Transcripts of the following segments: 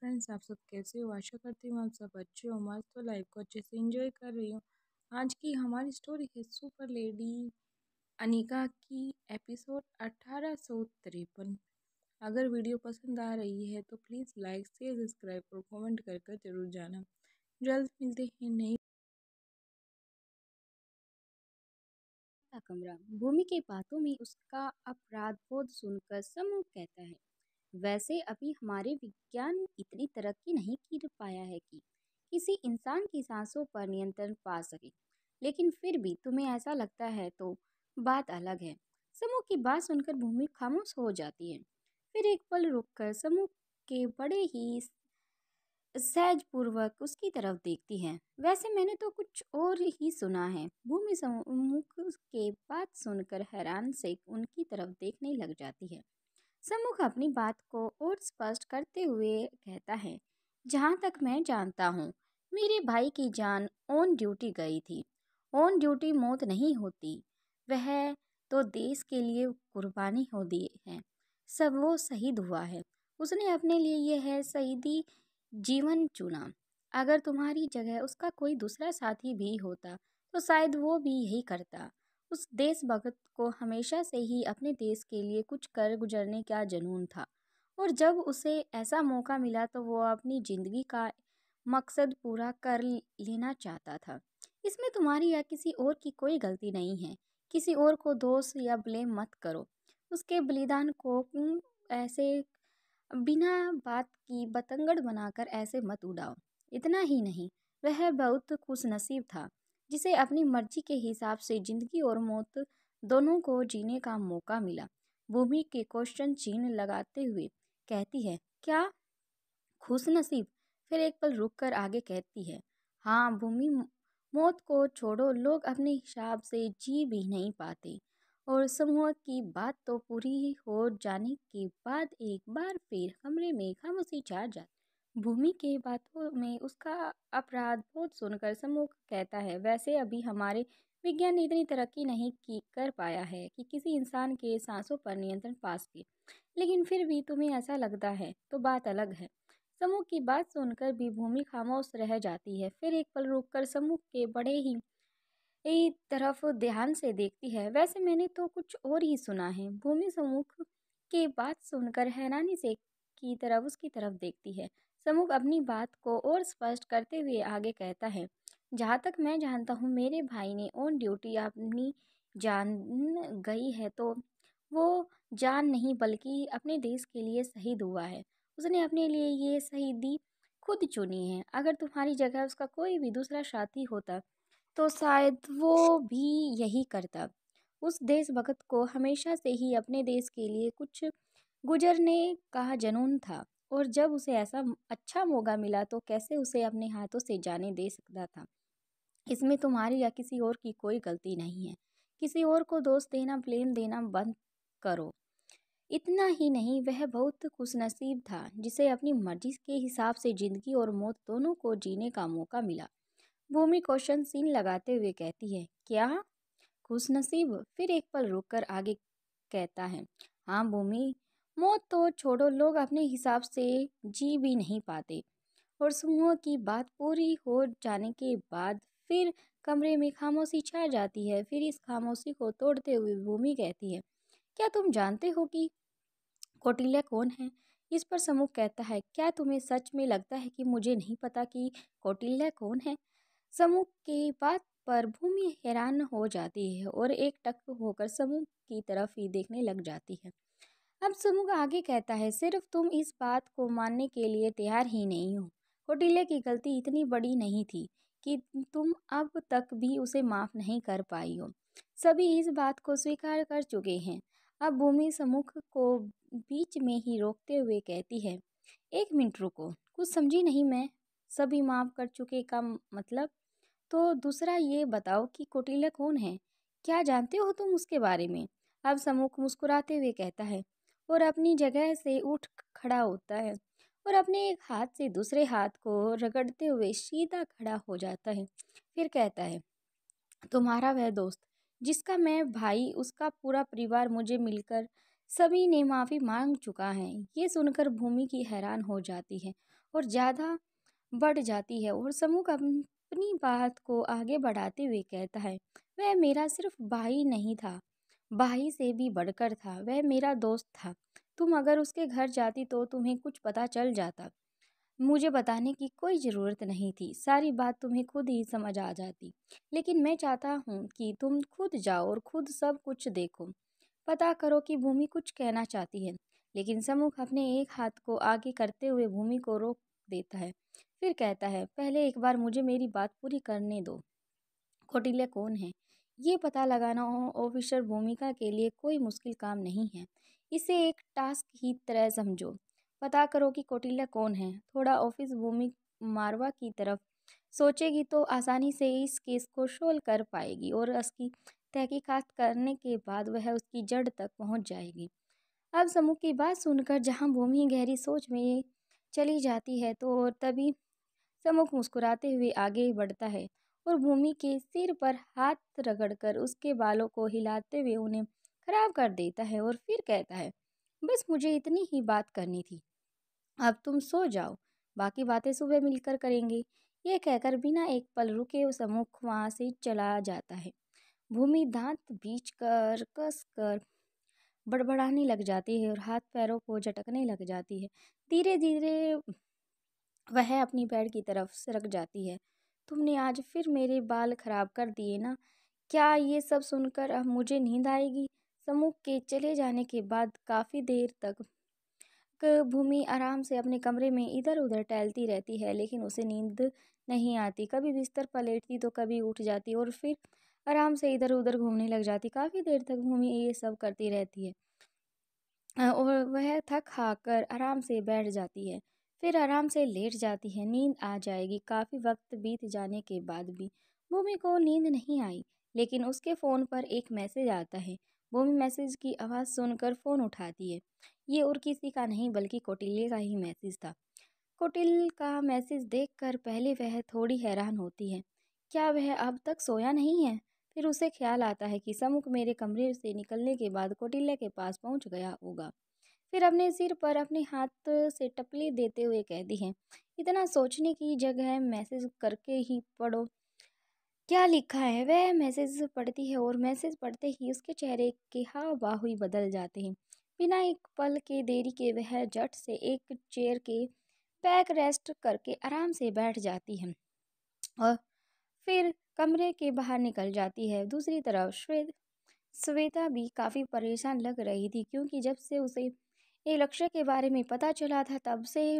Friends, आप सब कैसे हो? आशा करती हूँ आप सब अच्छे हो, मस्त हो, लाइफ को अच्छे से एंजॉय कर रही हो। आज की हमारी स्टोरी है सुपर लेडी अनिका की, एपिसोड 1853। अगर वीडियो पसंद आ रही है तो प्लीज़ लाइक शेयर सब्सक्राइब और कमेंट कर कर जरूर जाना। जल्द मिलते हैं नई। का कमरा। भूमि के बातों में उसका अपराध बोध सुनकर समूह कहता है, वैसे अभी हमारे विज्ञान इतनी तरक्की नहीं कर पाया है कि किसी इंसान की सांसों पर नियंत्रण पा सके, लेकिन फिर भी तुम्हें ऐसा लगता है तो बात अलग है। समूह की बात सुनकर भूमि खामोश हो जाती है। फिर एक पल रुककर समूह के बड़े ही सहजपूर्वक उसकी तरफ देखती है। वैसे मैंने तो कुछ और ही सुना है। भूमि सम्मुख के बात सुनकर हैरान से उनकी तरफ देखने लग जाती है। सम्मुख अपनी बात को और स्पष्ट करते हुए कहता है, जहाँ तक मैं जानता हूँ मेरे भाई की जान ऑन ड्यूटी गई थी। ऑन ड्यूटी मौत नहीं होती, वह तो देश के लिए कुर्बानी हो दी है। सब वो शहीद हुआ है, उसने अपने लिए यह शहीदी जीवन चुना। अगर तुम्हारी जगह उसका कोई दूसरा साथी भी होता तो शायद वो भी यही करता। उस देशभक्त को हमेशा से ही अपने देश के लिए कुछ कर गुजरने का जुनून था, और जब उसे ऐसा मौका मिला तो वो अपनी जिंदगी का मकसद पूरा कर लेना चाहता था। इसमें तुम्हारी या किसी और की कोई गलती नहीं है। किसी और को दोष या ब्लेम मत करो। उसके बलिदान को ऐसे बिना बात की बतंगड़ बनाकर ऐसे मत उड़ाओ। इतना ही नहीं, वह बहुत खुशनसीब था जिसे अपनी मर्जी के हिसाब से जिंदगी और मौत दोनों को जीने का मौका मिला। भूमि के क्वेश्चन चिन्ह लगाते हुए कहती है, क्या खुशनसीब? फिर एक पल रुककर आगे कहती है, हाँ भूमि, मौत को छोड़ो, लोग अपने हिसाब से जी भी नहीं पाते। और समूह की बात तो पूरी हो जाने के बाद एक बार फिर कमरे में खामोशी छा जाती। भूमि के बातों में उसका अपराध बोध सुनकर समूह कहता है, वैसे अभी हमारे विज्ञान ने इतनी तरक्की नहीं की कर पाया है कि किसी इंसान के सांसों पर नियंत्रण पा सके, लेकिन फिर भी तुम्हें ऐसा लगता है तो बात अलग है। समूह की बात सुनकर भी भूमि खामोश रह जाती है। फिर एक पल रुककर समूह के बड़े ही तरफ ध्यान से देखती है। वैसे मैंने तो कुछ और ही सुना है। भूमि समूह के बात सुनकर हैरानी से की तरफ उसकी तरफ देखती है। समूह अपनी बात को और स्पष्ट करते हुए आगे कहता है, जहाँ तक मैं जानता हूँ मेरे भाई ने ऑन ड्यूटी अपनी जान गई है तो वो जान नहीं बल्कि अपने देश के लिए शहीद हुआ है। उसने अपने लिए ये शहीदी खुद चुनी है। अगर तुम्हारी जगह उसका कोई भी दूसरा साथी होता तो शायद वो भी यही करता। उस देशभक्त को हमेशा से ही अपने देश के लिए कुछ गुजरने का जुनून था, और जब उसे ऐसा अच्छा मौका मिला तो कैसे उसे अपने हाथों से जाने दे सकता था। इसमें तुम्हारी या किसी और की कोई गलती नहीं है। किसी और को दोष देना, ब्लेम देना बंद करो। इतना ही नहीं, वह बहुत खुशनसीब था जिसे अपनी मर्जी के हिसाब से जिंदगी और मौत दोनों को जीने का मौका मिला। भूमि क्वेश्चन सीन लगाते हुए कहती है, क्या खुशनसीब? फिर एक पल रुककर आगे कहता है, हाँ भूमि, मौत तो छोड़ो, लोग अपने हिसाब से जी भी नहीं पाते। और समूह की बात पूरी हो जाने के बाद फिर कमरे में खामोशी छा जाती है। फिर इस खामोशी को तोड़ते हुए भूमि कहती है, क्या तुम जानते हो कि कौटिल्य कौन है? इस पर समूह कहता है, क्या तुम्हें सच में लगता है कि मुझे नहीं पता कि कौटिल्य कौन है? समूह की बात पर भूमि हैरान हो जाती है और एक टक होकर समूह की तरफ ही देखने लग जाती है। अब समूह आगे कहता है, सिर्फ तुम इस बात को मानने के लिए तैयार ही नहीं हो। कौटिल्य की गलती इतनी बड़ी नहीं थी कि तुम अब तक भी उसे माफ नहीं कर पाई हो। सभी इस बात को स्वीकार कर चुके हैं। अब भूमि समूह को बीच में ही रोकते हुए कहती है, एक मिनट रुको, कुछ समझी नहीं मैं। सभी माफ कर चुके का मतलब? तो दूसरा ये बताओ कि कौटिल्य कौन है? क्या जानते हो तुम उसके बारे में? अब समूह मुस्कुराते हुए कहता है, और अपनी जगह से उठ खड़ा होता है और अपने एक हाथ से दूसरे हाथ को रगड़ते हुए सीधा खड़ा हो जाता है। फिर कहता है, तुम्हारा वह दोस्त जिसका मैं भाई, उसका पूरा परिवार मुझे मिलकर सभी ने माफ़ी मांग चुका है। ये सुनकर भूमि की हैरान हो जाती है और ज़्यादा बढ़ जाती है और समूह अपनी बात को आगे बढ़ाते हुए कहता है, वह मेरा सिर्फ भाई नहीं था, भाई से भी बढ़कर था, वह मेरा दोस्त था। तुम अगर उसके घर जाती तो तुम्हें कुछ पता चल जाता। मुझे बताने की कोई ज़रूरत नहीं थी, सारी बात तुम्हें खुद ही समझ आ जाती। लेकिन मैं चाहता हूँ कि तुम खुद जाओ और खुद सब कुछ देखो, पता करो कि भूमि कुछ कहना चाहती है। लेकिन सम्मुख अपने एक हाथ को आगे करते हुए भूमि को रोक देता है। फिर कहता है, पहले एक बार मुझे मेरी बात पूरी करने दो। कौटिल्य कौन है? ये पता लगाना ऑफिसर भूमिका के लिए कोई मुश्किल काम नहीं है। इसे एक टास्क की तरह समझो। पता करो कि कौटिल्य कौन है। थोड़ा ऑफिस भूमि मारवा की तरफ सोचेगी तो आसानी से इस केस को सोल्व कर पाएगी और उसकी तहकीकात करने के बाद वह उसकी जड़ तक पहुंच जाएगी। अब समूह की बात सुनकर जहां भूमि गहरी सोच में चली जाती है तो तभी समूह मुस्कुराते हुए आगे बढ़ता है और भूमि के सिर पर हाथ रगड़कर उसके बालों को हिलाते हुए उन्हें खराब कर देता है और फिर कहता है, बस मुझे इतनी ही बात करनी थी, अब तुम सो जाओ, बाकी बातें सुबह मिलकर करेंगे। ये कहकर बिना एक पल रुके सम्मुख वहां से चला जाता है। भूमि दांत बीच कर कस कर बड़बड़ाने लग जाती है और हाथ पैरों को झटकने लग जाती है। धीरे धीरे वह अपनी बेड की तरफ सरक जाती है। तुमने आज फिर मेरे बाल खराब कर दिए ना? क्या ये सब सुनकर अब मुझे नींद आएगी? समूह के चले जाने के बाद काफ़ी देर तक भूमि आराम से अपने कमरे में इधर उधर टहलती रहती है, लेकिन उसे नींद नहीं आती। कभी बिस्तर पर लेटती तो कभी उठ जाती और फिर आराम से इधर उधर घूमने लग जाती। काफ़ी देर तक भूमि ये सब करती रहती है और वह थक हाकर आराम से बैठ जाती है। फिर आराम से लेट जाती है। नींद आ जाएगी। काफ़ी वक्त बीत जाने के बाद भी भूमि को नींद नहीं आई, लेकिन उसके फ़ोन पर एक मैसेज आता है। भूमि मैसेज की आवाज़ सुनकर फ़ोन उठाती है। ये और किसी का नहीं बल्कि कौटिल्य का ही मैसेज था। कौटिल्य का मैसेज देखकर पहले वह थोड़ी हैरान होती है। क्या वह अब तक सोया नहीं है? फिर उसे ख्याल आता है कि सम्मुख मेरे कमरे से निकलने के बाद कौटिल्य के पास पहुंच गया होगा। फिर अपने सिर पर अपने हाथ से टपली देते हुए कहती है, इतना सोचने की जगह मैसेज करके ही पढ़ो, क्या लिखा है। वह मैसेज पढ़ती है और मैसेज पढ़ते ही उसके चेहरे के हाव भाव ही बदल जाते हैं। बिना एक पल के देरी के वह झट से एक चेयर के बैक रेस्ट करके आराम से बैठ जाती है और फिर कमरे के बाहर निकल जाती है। दूसरी तरफ श्वेता भी काफ़ी परेशान लग रही थी, क्योंकि जब से उसे ये लक्ष्य के बारे में पता चला था तब से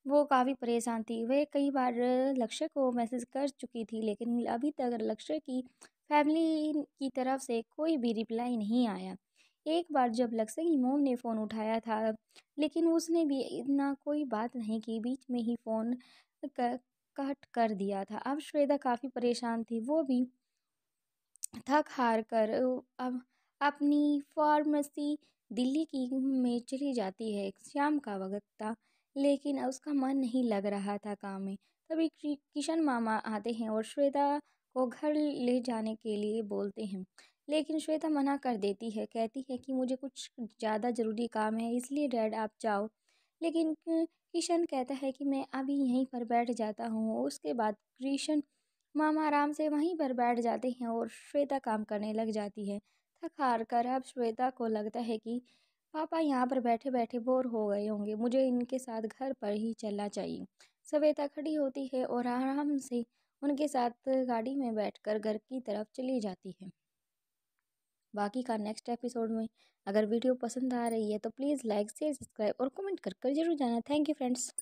वो काफ़ी परेशान थी। वह कई बार लक्ष्य को मैसेज कर चुकी थी, लेकिन अभी तक लक्ष्य की फैमिली की तरफ से कोई भी रिप्लाई नहीं आया। एक बार जब लक्ष्य की मोम ने फ़ोन उठाया था, लेकिन उसने भी इतना कोई बात नहीं की, बीच में ही फ़ोन कट कर दिया था। अब श्वेता काफ़ी परेशान थी। वो भी थक हार कर अब अपनी फार्मेसी दिल्ली की में चली जाती है। शाम का वक्त था, लेकिन उसका मन नहीं लग रहा था काम में। तभी किशन मामा आते हैं और श्वेता को घर ले जाने के लिए बोलते हैं, लेकिन श्वेता मना कर देती है, कहती है कि मुझे कुछ ज़्यादा ज़रूरी काम है, इसलिए डैड आप जाओ। लेकिन किशन कहता है कि मैं अभी यहीं पर बैठ जाता हूँ। उसके बाद किशन मामा आराम से वहीं पर बैठ जाते हैं और श्वेता काम करने लग जाती है। थक हार कर अब श्वेता को लगता है कि पापा यहाँ पर बैठे बैठे बोर हो गए होंगे, मुझे इनके साथ घर पर ही चलना चाहिए। श्वेता खड़ी होती है और आराम से उनके साथ गाड़ी में बैठकर घर की तरफ चली जाती है। बाकी का नेक्स्ट एपिसोड में। अगर वीडियो पसंद आ रही है तो प्लीज़ लाइक शेयर सब्सक्राइब और कमेंट कर जरूर जाना। Thank you friends.